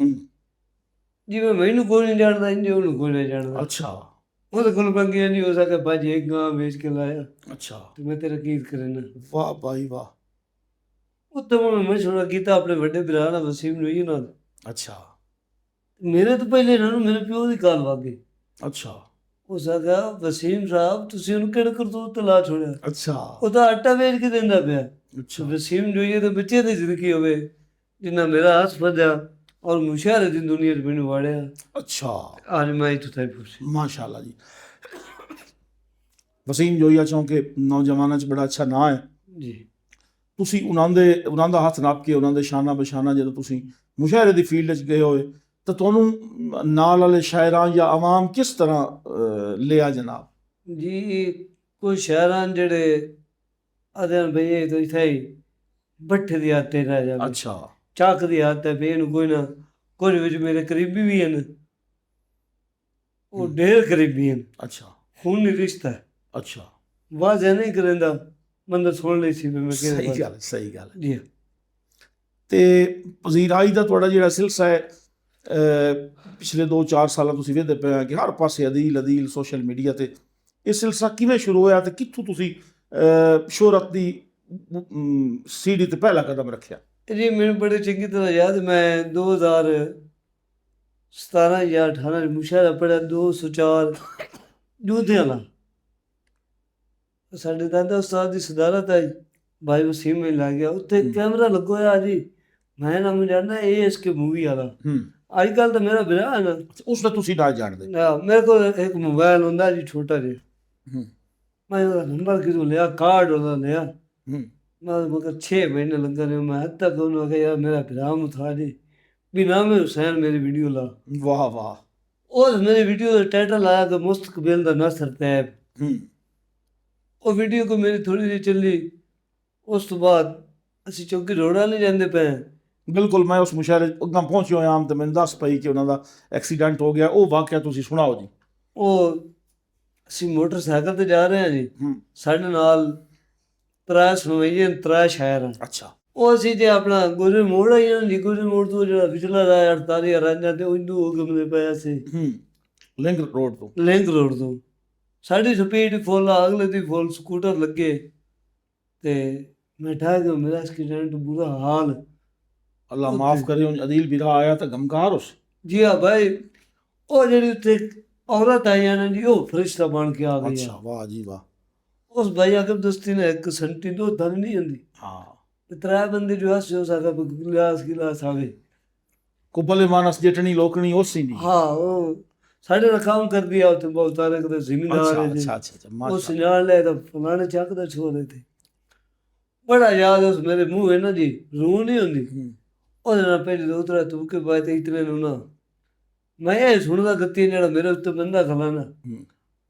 ਜਿਵੇਂ ਮੈਨੂੰ ਕੋਈ ਨਹੀਂ ਜਾਣਦਾ, ਇੰਜ ਉਹਨੂੰ ਕੋਈ ਨਹੀਂ ਜਾਣਦਾ। ਅੱਛਾ ਉਹਦੇ ਕੋਲ ਬੰਗੀਆਂ ਨਹੀਂ ਹੋ ਸਕੇ, ਭਾਜੀ ਇੱਕ ਗਾਂ ਵੇਚ ਕੇ ਲਾਇਆ ਅੱਛਾ। ਤੇ ਮੈਂ ਤੇਰਾ ਗੀਤ ਕਰਨਾ। ਵਾਹ ਭਾਈ ਵਾਹ। ਉੱਤੇ ਮੈਂ ਮਸ਼ਹੂਰ ਕੀਤਾ ਆਪਣੇ ਵੱਡੇ ਭਰਾ ਨਾਲ, ਵਸੀਮ ਨੂੰ ਹੀ ਨਾਲ। ਅੱਛਾ ਮੇਰੇ ਤੋਂ ਪਹਿਲੇ ਇਹਨਾਂ ਨੂੰ ਮੇਰੇ ਪਿਓ ਦੀ ਕਾਲ ਵੱਗ ਗਈ। ਅੱਛਾ ਉਸ ਆਖਿਆ ਵਸੀਮ ਸਾਹਿਬ ਤੁਸੀਂ ਉਹਨੂੰ ਕਿਹੜੇ ਕਰਤੂਤ ਤੇ ਲਾ ਛੋੜਿਆ, ਅੱਛਾ ਉਹ ਤਾਂ ਆਟਾ ਵੇਚ ਕੇ ਦਿੰਦਾ ਪਿਆ। ਅੱਛਾ ਵਸੀਮ જોઈએ ਤੇ ਬੱਚੇ ਦੀ ਜ਼ਿੰਦਗੀ ਹੋਵੇ ਜਿੰਨਾ ਮੇਰਾ ਹੱਥ ਫੱਦਿਆ ਔਰ ਮੁਸ਼ਾਹਰੇ ਦੀ ਦੁਨੀਆ 'ਚ ਮੈਨੂੰ ਵਾੜਿਆ। ਅੱਛਾ ਅੱਜ ਮੈਂ ਇੱਥੋਂ ਤੱਕ ਪਹੁੰਚੀ। ਮਾਸ਼ਾਅੱਲਾ ਜੀ। ਵਸੀਮ ਜੋਈਆ ਚੌਂਕੇ ਨੌਜਵਾਨਾਂ 'ਚ ਬੜਾ ਅੱਛਾ ਨਾਂ ਹੈ ਜੀ। ਤੁਸੀਂ ਉਹਨਾਂ ਦਾ ਹੱਥ ਨੱਪ ਕੇ, ਉਹਨਾਂ ਦੇ ਸ਼ਾਨਾ ਬਸ਼ਾਨਾ ਜਦੋਂ ਤੁਸੀਂ ਮੁਸ਼ਾਹਰੇ ਦੀ ਫੀਲਡ 'ਚ ਗਏ ਹੋਏ, ਤਾਂ ਤੁਹਾਨੂੰ ਨਾਲ ਵਾਲੇ ਸ਼ਾਇਰਾਂ ਜਾਂ ਆਵਾਮ ਕਿਸ ਤਰ੍ਹਾਂ ਲਿਆ ਜਨਾਬ? ਜੀ ਕੋਈ ਸ਼ਾਇਰਾਂ ਜਿਹੜੇ ਆਦਿਆਂ ਭਈ ਇਹ ਤਾਂ ਇੱਥੇ ਹੀ ਬੱਠੇ ਦੇ ਆਤੇ ਰਹਿ ਜਾਵੇ। ਅੱਛਾ ਚੱਕ ਦੀ ਹੱਥ ਹੈ ਵੀ ਇਹਨੂੰ ਕੋਈ ਨਾ, ਕੁਝ ਵਿੱਚ ਮੇਰੇ ਕਰੀਬੀ ਵੀ ਹਨ, ਉਹ ਢੇਰ ਕਰੀਬੀ ਹਨ, ਅੱਛਾ ਖੂਨੀ ਰਿਸ਼ਤਾ ਹੈ, ਅੱਛਾ ਵਾਜ਼ਿਆ ਨਹੀਂ ਕਰਿੰਦਾ, ਬੰਦਾ ਸੁਣ ਲਈ ਸੀ ਵੀ ਮੈਂ ਕਿਹੜੇ ਸਹੀ ਪਾਸੇ। ਗੱਲ ਸਹੀ ਗੱਲ ਜੀ ਹਾਂ। ਤੇ ਪਜ਼ੀਰਾਈ ਦਾ ਤੁਹਾਡਾ ਜਿਹੜਾ ਸਿਲਸਿਲਾ ਹੈ ਪਿਛਲੇ 2-4 ਸਾਲਾਂ ਤੁਸੀਂ ਵੇਖਦੇ ਪਏ ਹੋ ਕਿ ਹਰ ਪਾਸੇ ਅਦੀਲ ਸੋਸ਼ਲ ਮੀਡੀਆ ਤੇ ਇਹ ਸਿਲਸਿਲਾ ਕਿਵੇਂ ਸ਼ੁਰੂ ਹੋਇਆ ਤੇ ਕਿੱਥੋਂ ਤੁਸੀਂ ਸ਼ੋਹਰਤ ਦੀ ਸੀੜੀ ਤੇ ਪਹਿਲਾ ਕਦਮ ਰੱਖਿਆ? ਜੀ ਮੈਨੂੰ ਬੜੀ ਚੰਗੀ ਤਰ੍ਹਾਂ ਯਾਦ, ਮੈਂ 2017 ਜਾਂ 18 ਚ ਮੁਸ਼ਾਹਰਾ ਪੜਿਆ 204 ਲੁਧਿਆਣਾ। ਸਾਡੇ ਦਾਦਾ ਉਸਤਾਦ ਦੀ ਸਦਾਰਤ ਹੈ, ਭਾਈ ਵਸੀਮ में ਲੱਗ ਗਿਆ ਉੱਥੇ ਕੈਮਰਾ ਲੱਗੋਇਆ ਜੀ, ਮੈਂ ਨਾ ਜਾਣਦਾ ਇਹ ਇਸਕੇ ਮੂਵੀ ਵਾਲਾ। ਅੱਜ ਕੱਲ੍ਹ ਤਾਂ ਮੇਰਾ ਵਿਆਹ ਹੈ ਨਾ, ਉਸ ਦਾ ਤੁਸੀਂ ਨਾ ਜਾਣਦੇ? ਮੇਰੇ ਕੋਲ ਇੱਕ ਮੋਬਾਈਲ ਹੁੰਦਾ ਜੀ ਛੋਟਾ ਜਿਹਾ, ਮੈਂ ਉਹਦਾ ਨੰਬਰ ਕਿਦੋਂ ਲਿਆ, ਕਾਰਡ ਉਹਦਾ ਲਿਆ, ਮੈਂ ਮਗਰ 6 ਮਹੀਨੇ ਲੱਗਾ ਨੇ, ਮੈਂ ਹੱਦ ਤੱਕ ਉਹਨੂੰ ਆਖਿਆ ਯਾਰ ਮੇਰਾ ਵਿਆਹ ਮੁਥਾ ਜੀ ਵੀ ਨਾਮ ਹੈ ਹੁਸੈਨ, ਮੇਰੀ ਵੀਡੀਓ ਲਾ। ਵਾਹ ਵਾਹ। ਉਹ ਮੇਰੀ ਵੀਡੀਓ ਦਾ ਟਾਈਟਲ ਆਇਆ ਕਿ ਮੁਸਤਕਬਲ ਦਾ ਨਸਰ ਤੈਬ। ਉਹ ਵੀਡੀਓ ਕੋ ਮੇਰੀ ਥੋੜੀ ਜਿਹੀ ਚੱਲੀ, ਉਸ ਤੋਂ ਬਾਅਦ ਅਸੀਂ ਚੌਕੀ ਰੋੜਾ ਨਹੀਂ ਜਾਂਦੇ ਪਏ। ਬਿਲਕੁਲ, ਮੈਂ ਉਸ ਮੁਸ਼ਾਹਰੇ ਅੱਗਾਂ ਪਹੁੰਚਿਆ ਹੋਇਆ ਤੇ ਮੈਨੂੰ ਦੱਸ ਪਈ ਕਿ ਉਹਨਾਂ ਦਾ ਐਕਸੀਡੈਂਟ ਹੋ ਗਿਆ। ਉਹ ਵਾਕਿਆ ਤੁਸੀਂ ਸੁਣਾਓ ਜੀ। ਉਹ ਅਸੀਂ ਮੋਟਰਸਾਈਕਲ ਤੇ ਜਾ ਰਹੇ ਹਾਂ ਜੀ, ਸਾਡੇ ਨਾਲ 3 ਸੁਣਵਾਈਏ 3 ਸ਼ਾਇਰ ਹਨ। ਅੱਛਾ। ਉਹ ਅਸੀਂ ਜੇ ਆਪਣਾ ਗੁਰੂ ਮੋੜ ਆਈ ਨਾ ਜੀ, ਗੁਰੂ ਮੋੜ ਤੋਂ ਜਿਹੜਾ ਪਿਛਲਾ ਰਾਹ 48 ਰਾਂਝਾ ਤੇ ਉਹ ਹੋ ਗਏ ਪਏ ਸੀ ਲਿੰਕ ਰੋਡ ਤੋਂ। ਲਿੰਕ ਰੋਡ ਤੋਂ ਸਾਡੀ ਸਪੀਡ ਫੁੱਲ, ਅਗਲੇ ਦੀ ਫੁੱਲ, ਸਕੂਟਰ ਲੱਗੇ ਤੇ ਮੈਂ ਠਾ ਗਿਆ, ਮੇਰਾ ਐਕਸੀਡੈਂਟ ਬੁਰਾ ਹਾਲ। ਅੱਲਾ ਮਾਫ करे, अदील बिरा आया तो गमकार उस। जी हाँ भाई, ਉਹ ਜਿਹੜੀ ਉੱਥੇ ਔਰਤ ਆਈਆਂ ਨੇ ਜੀ, ਉਹ ਫਰਿਸ਼ਤਾ ਬਣ ਕੇ ਆ ਗਈ। ਅੱਛਾ, ਵਾਹ ਜੀ ਵਾਹ। ਉਸ ਭਾਈ ਅਗਰ ਦਸਤੀ ਨੇ ਇੱਕ ਸੰਟੀ ਦੋ ਧਨ ਨਹੀਂ ਹੁੰਦੀ। ਹਾਂ। ਤੇ 3 ਬੰਦੇ ਜੋ ਹੱਸ ਜੋ ਸਕਾ ਗਿਲਾਸ ਆਵੇ ਕੁਬਲੇ ਮਾਨਸ ਜਟਣੀ ਲੋਕਣੀ ਉਸੇ ਨਹੀਂ। ਹਾਂ, ਉਹ ਸਾਡੇ ਨਾਲ ਕੰਮ ਕਰਦੀ ਆ ਉੱਥੇ ਬਹੁਤ ਸਾਰੇ ਕਦੇ ਜ਼ਿਮੀਂਦਾਰ ਹੈ ਜੀ। ਅੱਛਾ ਉਹ ਸਿਨਾਲ ਲੈ ਤਾਂ ਫਲਾਣੇ ਚੱਕ ਦਾ ਛੋੜੇ ਤੇ ਬੜਾ ਯਾਦ ਉਸ ਮੇਰੇ ਮੂੰਹ ਹੈ ਨਾ ਜੀ, ਰੂਹ ਨਹੀਂ ਹੁੰਦੀ। ਉਹਦੇ ਨਾਲ ਪਹਿਲੇ ਉਤਰਾ ਤੂੰ ਕੇ ਬਾਅਦ ਇਤਨੇ ਨੂੰ ਨਾ ਮੈਂ ਇਹ ਸੁਣਦਾ ਗੱਤੀ ਜਿਹੜਾ ਮੇਰੇ ਉੱਤੇ ਬੰਦਾ ਖਲਾਣਾ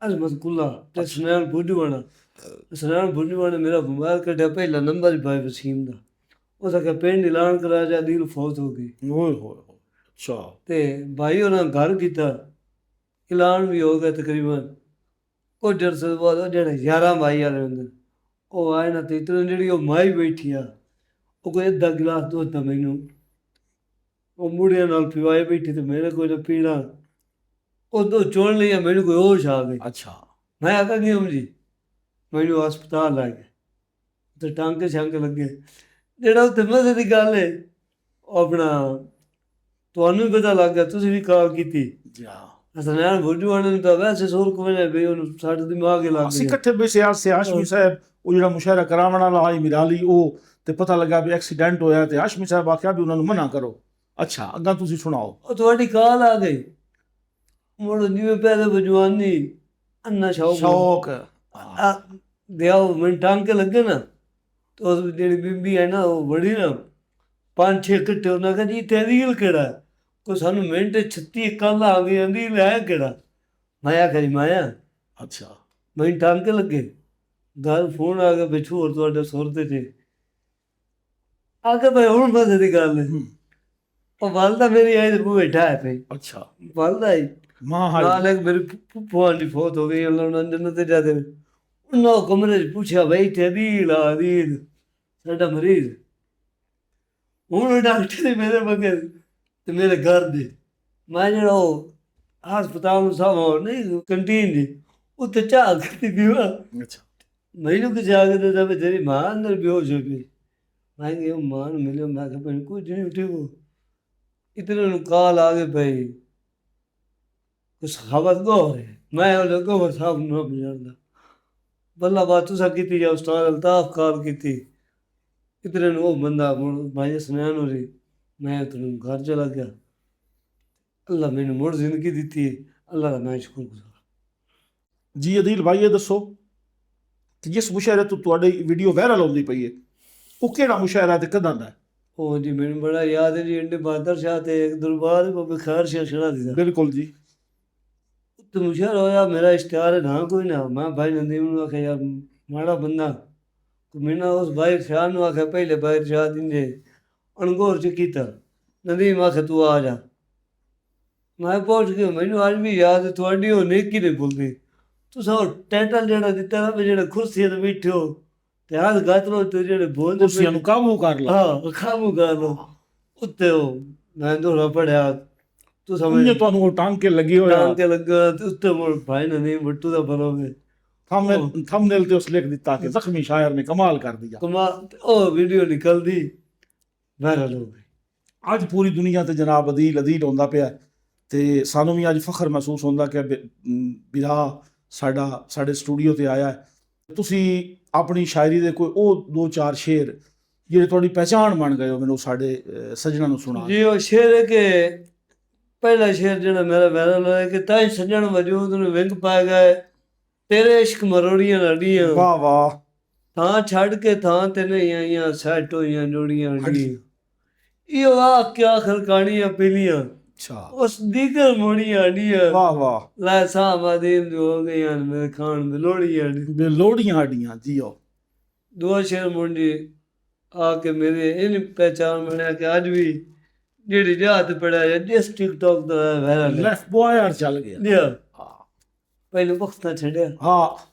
ਅਜ਼ਮਤ ਕੁੱਲਾ ਤੇ ਸੁਨੈਣ ਬੁੱਢਵਾਣਾ। ਸੁਨੈਣ ਬੁੱਢਵਾਣੇ ਮੇਰਾ ਮੋਬਾਈਲ ਕੱਢਿਆ, ਪਹਿਲਾ ਨੰਬਰ ਹੀ ਭਾਈ ਵਸੀਮ ਦਾ। ਉਹ ਤਾਂ ਕਿ ਪਿੰਡ ਐਲਾਨ ਕਰਾ ਜਾ, ਦਿਲ ਫੌਤ ਹੋ ਗਈ। ਓਏ ਹੋਏ। ਅੱਛਾ। ਤੇ ਭਾਈ ਉਹਨਾਂ ਘਰ ਕੀਤਾ, ਐਲਾਨ ਵੀ ਹੋ ਗਿਆ ਤਕਰੀਬਨ। ਕੁਝ ਅਰਸੇ ਬਾਅਦ ਉਹ ਜਿਹੜੇ 11 ਭਾਈ ਵਾਲੇ ਹੁੰਦੇ ਉਹ ਆਏ ਨਾ, ਤੇ ਇਤਨੇ ਜਿਹੜੀ ਉਹ ਮਾਈ ਬੈਠੀ ਆ, ਉਹ ਕੋਈ ਅੱਧਾ ਗਿਲਾਸ ਦੁੱਧ ਦਾ ਮੈਨੂੰ ਉਹ ਮੁੰਡਿਆਂ ਨਾਲ ਪਿਵਾਏ ਬੈਠੀ ਤੇ ਮੇਰੇ ਕੋਈ ਨਾ ਪੀਣਾ, ਉਦੋਂ ਚੋਣ ਲਿਆ, ਮੈਨੂੰ ਕੋਈ ਹੋਸ਼ ਆ ਗਈ। ਅੱਛਾ। ਮੈਂ ਆਖਿਆ ਨਹੀਂ ਜੀ, ਮੈਨੂੰ ਹਸਪਤਾਲ ਲੈ ਗਏ ਤੇ ਟਾਂਕੇ ਛਾਂਕੇ ਲੱਗੇ। ਜਿਹੜਾ ਉੱਥੇ ਮਜ਼ੇ ਦੀ ਗੱਲ ਹੈ, ਉਹ ਆਪਣਾ ਤੁਹਾਨੂੰ ਵੀ ਪਤਾ ਲੱਗ ਗਿਆ, ਤੁਸੀਂ ਵੀ ਕਾਲ ਕੀਤੀ। ਹਸਨੈਨ ਭੁੱਜੂਆਣੇ ਨੂੰ ਤਾਂ ਵੈਸੇ ਸੋਲ ਕੋਨੇ ਵੀ ਉਹਨੂੰ ਸਾਡੇ ਦਿਮਾਗ ਹੀ ਲੱਗ ਗਿਆ। ਅਸੀਂ ਇਕੱਠੇ ਬੈਸੇ ਹਾਸ਼ਮੀ ਸਾਹਿਬ ਉਹ ਜਿਹੜਾ ਮੁਸ਼ਾਹਰਾ ਕਰਾਉਣ ਵਾਲਾ ਆਈ ਮਿਰਾਲੀ, ਉਹ ਤੇ ਪਤਾ ਲੱਗਾ ਵੀ ਐਕਸੀਡੈਂਟ ਹੋਇਆ ਤੇ ਹਾਸ਼ਮੀ ਸਾਹਿਬ ਆਖਿਆ ਵੀ ਉਹਨਾਂ ਨੂੰ ਮਨਾ ਕਰੋ। ਅੱਛਾ, ਅੱਗਾ ਤੁਸੀਂ ਸੁਣਾਓ। ਉਹ ਤੁਹਾਡੀ ਕਾਲ ਆ ਗਈ, ਮੁੜ ਜਿਵੇਂ ਪਹਿਲੇ ਬਜਵਾਨੀ ਅੰਨਾ ਸ਼ੌਕ ਦਿਆਓ ਮੈਨੂੰ ਟਾਂਕੇ ਲੱਗੇ ਨਾ, ਤੇ ਉਸ ਜਿਹੜੀ ਬੀਬੀ ਹੈ ਨਾ, ਉਹ ਬੜੀ ਨਾ 5-6 ਇਕੱਠੇ ਉਹਨਾਂ ਕਹਿੰਦਾ ਜੀ ਤੇਰੀਲ ਕਿਹੜਾ ਕੋਈ ਸਾਨੂੰ ਮਿੰਟ 36 ਕੱਲ ਆ ਗਈ ਆਂਦੀ ਲੈ ਕਿਹੜਾ। ਮਾਇਆ ਕਰੀ ਮਾਇਆ। ਅੱਛਾ। ਮੈਨੂੰ ਟਾਂਕੇ ਲੱਗੇ, ਗੱਲ ਫੋਨ ਆ ਗਿਆ ਪਿੱਛੋਂ, ਹੋਰ ਤੁਹਾਡੇ ਸੁਰ ਤੇ ਜੇ ਆ ਕੇ ਭਾਈ ਹੁਣ ਮਜ਼ੇ ਦੀ ਗੱਲ ਹੈ। ਉਹ ਵਾਲਦਾ ਮੇਰੀ ਆਈ ਤੇ ਮੂੰਹ ਬੈਠਾ ਹੈ ਪਈ। ਅੱਛਾ। ਵਾਲਦਾ ਹੀ ਨਾਲ ਇੱਕ ਮੇਰੀ ਭੂਆ ਦੀ ਫੌਤ ਹੋ ਗਈ, ਉਹਨਾਂ ਜੰਨਤ ਤੇ ਜਾ ਦੇ। ਉਹਨਾਂ ਕਮਰੇ 'ਚ ਪੁੱਛਿਆ ਬਈ ਤੇਦੀਲ ਆਦੀਲ ਸਾਡਾ ਮਰੀਜ਼। ਹੁਣ ਡਾਕਟਰ ਨੇ ਮੇਰੇ ਮਗਰ ਤੇ ਮੇਰੇ ਘਰ ਦੇ, ਮੈਂ ਜਿਹੜਾ ਉਹ ਹਸਪਤਾਲ ਨੂੰ ਸਾਹਮਣੇ ਨਹੀਂ ਕੰਟੀਨ ਦੀ ਉੱਥੇ ਚਾਹ ਕਰਦੀ ਪੀਵਾ। ਅੱਛਾ। ਮੈਨੂੰ ਕਿਸੇ ਆ ਕੇ ਦੱਸਿਆ ਵੀ ਤੇਰੀ ਮਾਂ ਅੰਦਰ ਬੇਹੋਸ਼ ਹੋ ਗਈ। ਮੈਂ ਕਿਹਾ ਮਾਂ ਨੂੰ ਮਿਲਿਆ, ਮੈਂ ਕਿਹਾ ਭੈਣ ਕੁਝ ਨਹੀਂ ਉੱਠੀ। ਉਹ ਇਤਨੇ ਨੂੰ ਕਾਲ ਆ ਗਏ ਭਾਈ ਕੁਛ ਖਬਰ ਗੋ ਹੋ ਰਿਹਾ। ਮੈਂ ਉਹ ਲੱਗੋ ਸਾਹਿਬ ਨੂੰ ਜਾਣਦਾ ਬੱਲਾ ਬਾਤ ਤੁਸੀਂ ਕੀਤੀ ਜਾਂ ਉਸਤਾਦ ਅਲਤਾਫ ਕਾਲ ਕੀਤੀ। ਇਤਨੇ ਨੂੰ ਉਹ ਬੰਦਾ ਭਾਈ ਸੁਨੈਣ ਹੋ ਰਹੀ, ਮੈਂ ਤੈਨੂੰ ਘਰ ਚਲਾ ਗਿਆ। ਅੱਲਾ ਮੈਨੂੰ ਮੁੜ ਜ਼ਿੰਦਗੀ ਦਿੱਤੀ ਹੈ, ਅੱਲਾ ਦਾ ਮੈਂ ਸ਼ੁਕਰਗੁਜ਼ਾਰ। ਜੀ ਅਦੀਲ ਭਾਈ, ਇਹ ਦੱਸੋ ਕਿ ਜਿਸ ਮੁਸ਼ਾਹਰੇ ਤੋਂ ਤੁਹਾਡੀ ਵੀਡੀਓ ਵਾਇਰਲ ਹੁੰਦੀ ਪਈ ਹੈ, ਉਹ ਕਿਹੜਾ ਮੁਸ਼ਾਹਰਾ ਤੇ ਕਦਾਂ ਦਾ? ਉਹ ਜੀ ਮੈਨੂੰ ਬੜਾ ਯਾਦ ਹੈ ਜੀ, ਇੰਡੇ ਬਹਾਦਰ ਸ਼ਾਹ ਤੇ ਇੱਕ ਦਰਬਾਰ ਬਾਬੇ ਖੈਰ ਸ਼ਾਹ ਛੜਾ ਦਿੱਤਾ। ਬਿਲਕੁਲ ਜੀ। ਉੱਥੇ ਮੁਸ਼ਾਹਰਾ ਹੋਇਆ, ਮੇਰਾ ਇਸ਼ਤਿਹਾਰ ਹੈ ਨਾ ਕੋਈ ਨਾ। ਮੈਂ ਭਾਈ ਨੰਦੀਮ ਨੂੰ ਆਖਿਆ ਯਾਰ ਮਾੜਾ ਬੰਦਾ, ਮੈਨੂੰ ਉਸ ਭਾਈ ਸ਼ਾਹ ਨੂੰ ਆਖਿਆ ਪਹਿਲੇ ਭਾਈ ਸ਼ਾਹ ਦਿੰਦੇ ਅਣਗੌਰ ਚ ਕੀਤਾ। ਨਦੀਮ ਆਖੇ ਤੂੰ ਆ ਜਾ। ਮੈਂ ਪਹੁੰਚ ਗਿਆ। ਮੈਨੂੰ ਅੱਜ ਵੀ ਯਾਦ ਹੈ, ਤੁਹਾਡੀ ਉਹ ਨੇਕੀ ਨਹੀਂ ਭੁੱਲਦੀ। ਤੁਸੀਂ ਉਹ ਟਾਈਟਲ ਜਿਹੜਾ ਦਿੱਤਾ ਨਾ ਵੀ ਜਿਹੜੇ ਕੁਰਸੀ ਤੇ ਬੈਠੇ ਹੋ ਤੇ ਹੱਥ ਗੱਤ ਲੋ ਤੇ ਜਿਹੜੇ ਬੋਲਦੇ ਕੁਰਸੀਆਂ ਨੂੰ ਕਾਬੂ ਕਰ ਲਾ। ਹਾਂ ਖਾਮੂ ਕਰ ਲੋ ਉੱਤੇ ਉਹ ਮੈਂ ਦੋਹਰਾ ਪੜਿਆ ਤੂੰ ਸਮਝ ਉਹਨੇ ਤੁਹਾਨੂੰ ਉਹ ਟਾਂਕੇ ਲੱਗੇ ਹੋਇਆ ਟਾਂਗ ਕੇ ਲੱਗਾ ਤੇ ਉੱਤੇ ਮੁੜ ਭਾਈ ਨਦੀਮ ਭੁੱਟੂ ਦਾ ਬਣੋਗੇ ਥੰਬਨੇਲ ਤੇ ਉਸ ਲਿਖ ਦਿੱਤਾ ਕਿ ਜ਼ਖਮੀ ਸ਼ਾਇਰ ਨੇ ਕਮਾਲ ਕਰ ਦਿਆ। ਕਮਾਲ। ਉਹ ਵੀਡੀਓ ਨਿਕਲਦੀ ਵਾਇਰਲ ਹੋ ਗਈ। ਅੱਜ ਪੂਰੀ ਦੁਨੀਆ ਤੇ ਜਨਾਬ ਅਦੀਲ ਹੁੰਦਾ ਪਿਆ ਤੇ ਸਾਨੂੰ ਵੀ ਅੱਜ ਫਖਰ ਮਹਿਸੂਸ ਹੁੰਦਾ ਕਿ ਬਿਰਾ ਸਾਡੇ ਸਟੂਡੀਓ ਤੇ ਆਇਆ ਹੈ। ਤੁਸੀਂ ਆਪਣੀ ਸ਼ਾਇਰੀ ਦੇ ਕੋਈ ਉਹ 2-4 ਸ਼ੇਰ ਜਿਹੜੇ ਤੁਹਾਡੀ ਪਹਿਚਾਣ ਬਣ ਗਏ ਹੋ ਮੈਨੂੰ ਸਾਡੇ ਸੱਜਣਾਂ ਨੂੰ ਸੁਣਾ। ਜੀ ਉਹ ਸ਼ੇਰ ਹੈ ਕਿ ਪਹਿਲਾ ਸ਼ੇਰ ਜਿਹੜਾ ਮੇਰਾ ਵਾਇਰਲ ਹੋਇਆ ਕਿ ਤਾਂ ਸੱਜਣ ਵਜੂਦ ਨੂੰ ਵਿੰਗ ਪਾ ਗਏ ਤੇਰੇ ਇਸ਼ਕ ਮਰੋੜੀਆਂ ਲੜੀਆਂ ਵਾਹ ਵਾਹ। ਥਾਂ ਛੱਡ ਕੇ ਥਾਂ ਤੇ ਨਹੀਂ ਆਈਆਂ ਸੈੱਟ ਹੋਈਆਂ ਜੋੜੀਆਂ ਅੜੀਆਂ ਇਹ ਵਾਹ ਕਿਆ ਖਲਕਾਣੀਆਂ ਪੀਲੀਆਂ ਅੱਛਾ ਉਸ ਦੀਗਰ ਮੋੜੀਆਂ ਅੜੀਆਂ ਵਾਹ ਵਾਹ। ਲੈ ਸਾਮਾਦੀਨ ਜੋ ਹੋ ਗਈਆਂ ਮੇਰੇ ਖਾਣ में ਲੋੜੀਆਂ ਲੋੜੀਆਂ ਆਡੀਆਂ ਜੀਓ। ਦੋ ਸ਼ੇਰ ਮੁੰਡੀ ਆ ਕੇ ਮੇਰੇ ਇਹ ਪਹਿਚਾਨ ਬਣਿਆ ਕਿ ਅੱਜ ਵੀ ਜਿਹੜੀ ਜਹਾਜ਼ ਪੜਿਆ ਜਿਸ ਟਿਕਟੌਕ ਦਾ ਵਾਇਰਲ ਲੈਫਟ ਬॉय ਚੱਲ ਗਿਆ। ਲਿਆ ਪਹਿਲੇ ਵਕਤਾਂ ਛੱਡਿਆ ਹਾਂ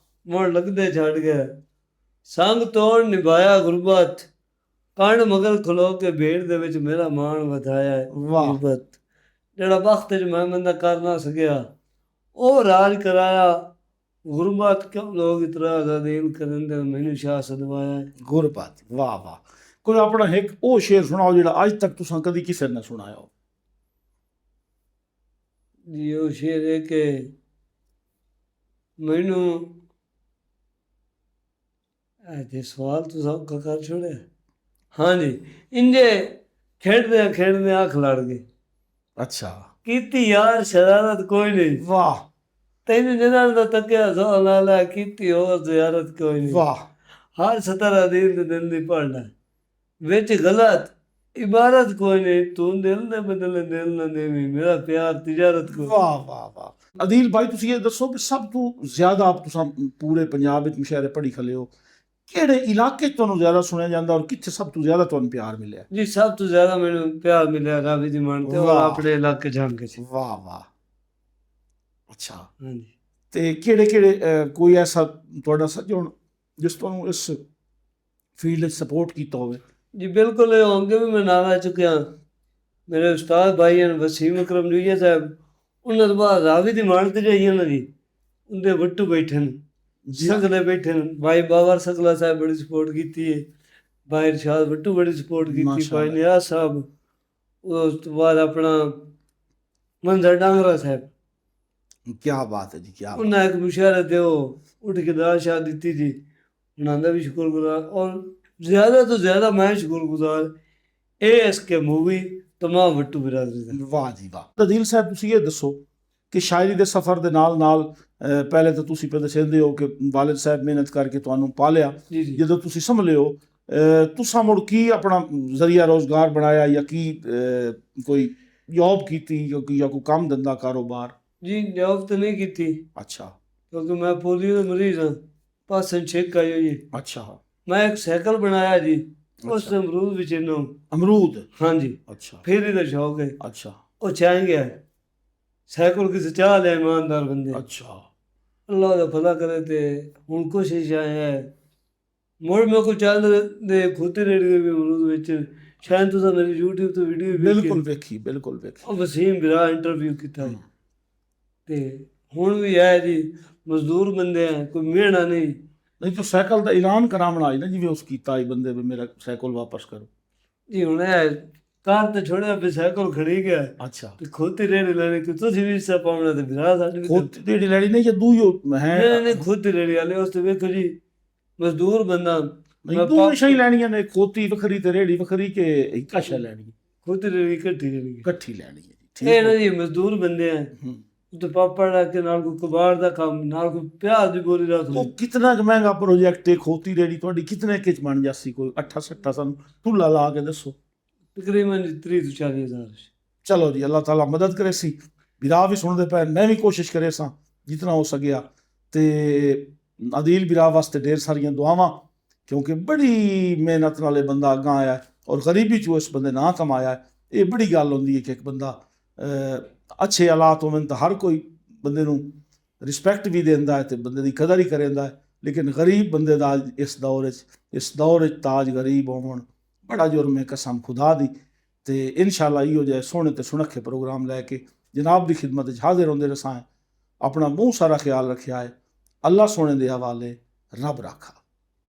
ਮੁੜ ਲੱਗਦੇ ਛੱਡ ਗਿਆ ਸੰਗ ਤੋੜ ਨਿਭਾਇਆ ਗੁਰਬਤ ਕੰਨ ਮਗਰ ਖਲੋ ਕੇ ਭੇੜ ਦੇ ਵਿੱਚ ਮੇਰਾ ਮਾਣ ਵਧਾਇਆ ਵਾਹ। ਗੁਰਬਤ ਜਿਹੜਾ ਵਕਤ ਚ ਮੈਂ ਬੰਦਾ ਕਰ ਨਾ ਸਕਿਆ ਉਹ ਰਾਜ ਕਰਾਇਆ ਗੁਰਬਤ ਕਿਉਂ ਲੋਕ ਇਤਰਾਜ਼ ਅਧੀਨ ਕਰਨ ਦੇ ਮੈਨੂੰ ਸ਼ਾਹ ਸਦਵਾਇਆ ਗੁਰਬਤ। ਵਾਹ ਵਾਹ। ਕੋਈ ਆਪਣਾ ਇੱਕ ਉਹ ਸ਼ੇਰ ਸੁਣਾਓ ਜਿਹੜਾ ਅੱਜ ਤੱਕ ਤੁਸੀਂ ਕਦੀ ਕਿਸੇ ਨੇ ਸੁਣਾਇਆ ਹੋ। ਜੀ ਉਹ ਸ਼ੇਰ ਹੈ ਕਿ ਮੈਨੂੰ ਇਹ ਸਵਾਲ ਤੁਸੀਂ ਕਰ ਛੋੜਿਆ। ਹਾਂਜੀ ਇੰਜੇ ਖੇਡਦੇ ਅੱਖ ਲੜ ਗਈ ਅੱਛਾ ਕੀਤੀ ਯਾਰ ਸ਼ਰਾਰਤ ਕੋਈ ਨਹੀਂ ਵਾਹ ਤੈਨੂੰ ਜਿਹਨਾਂ ਦਾ ਤੱਕਿਆ ਸੋ ਲਾਲਾ ਕੀਤੀ ਹੋਰ ਜ਼ਿਆਰਤ ਕੋਈ ਨਹੀਂ ਵਾਹ। ਹਰ ਸਤਰ ਅਧੀਨ ਦੇ ਦਿਲ ਦੀ ਪੜਨਾ ਵਿੱਚ ਗਲਤ ਇਬਾਰਤ ਕੋਈ ਨਹੀਂ ਤੂੰ ਦਿਲ ਦੇ ਬਦਲੇ ਦਿਲ ਨਾ ਦੇਵੀਂ ਮੇਰਾ ਪਿਆਰ ਤਿਜਾਰਤ ਕੋਈ। ਵਾਹ ਵਾਹ ਵਾਹ। ਅਦੀਲ ਭਾਈ ਤੁਸੀਂ ਇਹ ਦੱਸੋ ਕਿ ਸਭ ਤੋਂ ਜ਼ਿਆਦਾ ਆਪ ਤੁਸੀਂ ਪੂਰੇ ਪੰਜਾਬ ਵਿੱਚ ਮੁਸ਼ਾਇਰੇ ਪੜ੍ਹੀ ਖਲੇ ਹੋ ਕਿਹੜੇ ਇਲਾਕੇ 'ਚ ਤੁਹਾਨੂੰ ਜ਼ਿਆਦਾ ਸੁਣਿਆ ਜਾਂਦਾ ਔਰ ਕਿੱਥੇ ਸਭ ਤੋਂ ਜ਼ਿਆਦਾ ਤੁਹਾਨੂੰ ਪਿਆਰ ਮਿਲਿਆ। ਜੀ ਸਭ ਤੋਂ ਜ਼ਿਆਦਾ ਮੈਨੂੰ ਪਿਆਰ ਮਿਲਿਆ ਰਾਵੀ ਦੀ ਮਨ ਤੇ ਔਰ ਵਾਹ। ਆਪਣੇ ਇਲਾਕੇ ਜਾਣ ਕੇ ਸੀ। ਵਾਹ ਵਾਹ। ਅੱਛਾ ਹਾਂਜੀ ਤੇ ਕਿਹੜੇ ਕੋਈ ਐਸਾ ਤੁਹਾਡਾ ਸੱਜਣ ਜਿਸ ਤੁਹਾਨੂੰ ਇਸ ਫੀਲਡ ਵਿੱਚ ਸਪੋਰਟ ਕੀਤਾ ਹੋਵੇ। ਜੀ ਬਿਲਕੁਲ ਇਹ ਹੋਣਗੇ ਵੀ ਮੈਂ ਨਾਲ ਆ ਚੁੱਕਿਆ ਮੇਰੇ ਉਸਤਾਦ ਭਾਈ ਹਨ ਵਸੀਮ ਅਕਰਮ ਜੁਈਆ ਸਾਹਿਬ ਉਹਨਾਂ ਤੋਂ ਬਾਅਦ ਰਾਵੀ ਦੀ ਮਾਨ ਤੇ ਜਾਈਏ ਨਾ ਜੀ ਉਹਦੇ ਵੱਟੂ ਬੈਠੇ ਨੇ ਸਗਲੇ ਬੈਠੇ ਨੇ ਭਾਈ ਬਾਬਰ ਸਗਲਾ ਸਾਹਿਬ ਬੜੀ ਸਪੋਰਟ ਕੀਤੀ ਹੈ ਭਾਈ ਇਰਸ਼ਾਦ ਵੱਟੂ ਬੜੀ ਸਪੋਰਟ ਕੀਤੀ ਭਾਈ ਨਿਆਜ਼ ਸਾਹਿਬ ਉਸ ਤੋਂ ਬਾਅਦ ਆਪਣਾ ਮੰਜ਼ਰ ਡਾਂਗਰਾ ਸਾਹਿਬ ਕੀ ਬਾਤ ਹੈ ਜੀ ਕੀ ਬਾਤ। ਉਹਨਾਂ ਇੱਕ ਮੁਸ਼ਾਇਰੇ ਤੇ ਉਹ ਉੱਠ ਕੇ ਦਾਲ ਸ਼ਾਹ ਦਿੱਤੀ ਜੀ ਉਹਨਾਂ ਦਾ ਵੀ ਸ਼ੁਕਰਗੁਜ਼ਾਰ ਔਰ ਜ਼ਿਆਦਾ ਤੋਂ ਜ਼ਿਆਦਾ ਮੈਂ ਸ਼ੁਕਰਗੁਜ਼ਾਰ ASK मूवी तमाम ਵੱਟੂ ਬਿਰਾਦਰੀ ਦਾ। ਵਾਹ ਜੀ ਵਾਹ। ਅਦੀਲ ਸਾਹਿਬ ਤੁਸੀਂ ਇਹ ਦੱਸੋ ਕਿ ਸ਼ਾਇਰੀ ਦੇ ਸਫ਼ਰ ਦੇ ਨਾਲ ਪਹਿਲੇ ਤਾਂ ਤੁਸੀਂ ਦੱਸਦੇ ਹੋ ਕਿ ਵਾਲਿਦ ਸਾਹਿਬ ਮਿਹਨਤ ਕਰਕੇ ਤੁਹਾਨੂੰ ਪਾਲਿਆ ਜੀ ਜੀ ਜਦੋਂ ਤੁਸੀਂ ਸੰਭਲੇ ਹੋ ਤੁਸੀਂ ਮੁੜ ਕੀ ਆਪਣਾ ਜ਼ਰੀਆ ਰੋਜ਼ਗਾਰ ਬਣਾਇਆ ਜਾਂ ਕੀ ਕੋਈ ਜੌਬ ਕੀਤੀ ਜਾਂ ਕੋਈ ਕੰਮ ਧੰਦਾ ਕਾਰੋਬਾਰ। ਜੀ ਜੌਬ ਤਾਂ ਨਹੀਂ ਕੀਤੀ ਅੱਛਾ ਕਿਉਂਕਿ ਮੈਂ ਪੋਲੀਓ ਦਾ ਮਰੀਜ਼ ਹਾਂ ਪਾਸਨ ਛੇਕ ਆਈ ਹੋਈ ਹੈ। ਅੱਛਾ ਮੈਂ ਇੱਕ ਸਾਈਕਲ ਬਣਾਇਆ ਜੀ ਉਸ ਤੇ ਅਮਰੂਦ ਵਿੱਚ ਇਹਨੂੰ ਅਮਰੂਦ। ਹਾਂਜੀ ਅੱਛਾ ਫਿਰ ਇਹਦਾ ਸ਼ੌਕ ਹੈ ਅੱਛਾ ਉਹ ਚਾਹ ਗਿਆ ਸਾਈਕਲ ਕਿਸੇ ਚਾਹ ਲਿਆ ਇਮਾਨਦਾਰ ਬੰਦੇ ਅੱਛਾ ਅੱਲਾਹ ਦਾ ਭਲਾ ਕਰੇ ਤੇ ਹੁਣ ਕੋਸ਼ਿਸ਼ ਹੈ ਮੁੜ ਮੇਰੇ ਕੋਲ ਚੱਲ ਦੇ ਖੋਤੇ ਰੇੜੀ ਦੇ ਵੀ ਅਮਰੂਦ ਵਿੱਚ ਸ਼ਾਇਦ ਤੁਸੀਂ ਮੇਰੀ YouTube ਤੇ ਵੀਡੀਓ ਬਿਲਕੁਲ ਵੇਖੀ ਬਿਲਕੁਲ ਵੇਖੀ। ਉਹ ਵਸੀਮ ਬਿਰਾ ਇੰਟਰਵਿਊ ਕੀਤਾ ਤੇ ਹੁਣ ਵੀ ਹੈ ਜੀ ਮਜ਼ਦੂਰ ਬੰਦੇ ਆ ਕੋਈ ਮਿਹਣਾ ਨਹੀਂ ਨਹੀਂ ਤਾਂ ਸਾਈਕਲ ਦਾ ਐਲਾਨ ਕਰਾਉਣਾ ਆਈ ਨਾ ਜਿਵੇਂ ਉਸ ਕੀਤਾ ਹੀ ਬੰਦੇ ਵੀ ਮੇਰਾ ਸਾਈਕਲ ਵਾਪਸ ਕਰੋ ਜੀ ਹੁਣ ਇਹ ਕਾਰ ਤੇ ਛੋੜਿਆ ਵੀ ਸਾਈਕਲ ਖੜੀ ਗਿਆ ਅੱਛਾ ਤੇ ਖੋਤੀ ਰੇੜੀ ਲੈਣੀ ਕਿ ਤੁਸੀਂ ਵੀ ਹਿੱਸਾ ਪਾਉਣਾ ਤੇ ਬਿਰਾ ਸਾਡੇ ਵੀ ਖੋਤੀ ਰੇੜੀ ਲੈਣੀ ਨਹੀਂ ਜਾਂ ਦੂਈ ਹੈ ਨਹੀਂ ਖੋਤੀ ਰੇੜੀ ਵਾਲੇ ਉਸ ਤੇ ਵੇਖੋ ਜੀ ਮਜ਼ਦੂਰ ਬੰਦਾ ਨਹੀਂ ਦੋ ਸ਼ੈ ਲੈਣੀਆਂ ਨੇ ਖੋਤੀ ਵੱਖਰੀ ਤੇ ਰੇੜੀ ਵੱਖਰੀ ਕਿ ਇੱਕਾ ਸ਼ੈ ਲੈਣੀ ਖੋਤੀ ਰੇੜੀ ਇਕੱਠੀ ਲੈਣੀ ਇਕੱਠੀ ਲੈਣੀ ਹੈ ਜੀ ਇਹ ਨਾ ਜੀ ਮਜ਼ਦੂਰ ਬੰਦੇ ਆ ਤੇ ਪਾਪੜ ਲਾ ਕੇ ਨਾਲ ਕੋਈ ਕਬਾੜ ਦਾ ਕੰਮ ਨਾਲ ਕੋਈ ਪਿਆਜ਼ ਦੀ ਬੋਰੀ ਰੱਖ ਲਓ। ਉਹ ਕਿਤਨਾ ਮਹਿੰਗਾ ਪ੍ਰੋਜੈਕਟ ਹੈ ਖੋਤੀ ਰੇੜੀ ਤੁਹਾਡੀ ਕਿਤਨੇ ਕਿਚ ਬਣ ਜਾਸੀ ਕੋਈ 8-7 ਸਾਨੂੰ ਤੁਲਾ ਲਾ ਕੇ ਦੱਸੋ। ਤਕਰੀਬਨ 30 ਤੋਂ 40 ਹਜ਼ਾਰ। ਚਲੋ ਜੀ ਅੱਲਾਹ ਤਾਲਾ ਮਦਦ ਕਰੇ ਸੀ ਵੀਰਾ ਵੀ ਸੁਣਦੇ ਪਏ ਮੈਂ ਵੀ ਕੋਸ਼ਿਸ਼ ਕਰੇ ਸਾਂ ਜਿਤਨਾ ਹੋ ਸਕਿਆ ਤੇ ਅਦੀਲ ਵੀਰਾ ਵਾਸਤੇ ਢੇਰ ਸਾਰੀਆਂ ਦੁਆਵਾਂ ਕਿਉਂਕਿ ਬੜੀ ਮਿਹਨਤ ਨਾਲੇ ਬੰਦਾ ਅੱਗਾ ਆਇਆ ਔਰ ਗਰੀਬੀ 'ਚੋਂ ਇਸ ਬੰਦੇ ਨਾ ਕਮਾਇਆ ਹੈ। ਇਹ ਬੜੀ ਗੱਲ ਹੁੰਦੀ ਹੈ ਕਿ ਇੱਕ ਬੰਦਾ ਅੱਛੇ ਹਾਲਾਤ ਹੋਣ ਤਾਂ ਹਰ ਕੋਈ ਬੰਦੇ ਨੂੰ ਰਿਸਪੈਕਟ ਵੀ ਦਿੰਦਾ ਹੈ ਤੇ ਬੰਦੇ ਦੀ ਕਦਰ ਹੀ ਕਰਦਾ ਹੈ, ਲੇਕਿਨ ਗਰੀਬ ਬੰਦੇ ਦਾ ਇਸ ਦੌਰ 'ਚ ਤਾਜ ਗਰੀਬ ਹੋਵਣ बड़ा जुर्म है कसम खुदा दी। तो इंशाअल्लाह इहो जिहे सोहणे ते सुनखे प्रोग्राम लैके जनाब की खिदमत हाजिर होंदे रसां। अपना मूँह सारा ख्याल रखिया है। अल्लाह सोने दे हवाले, रब राखा।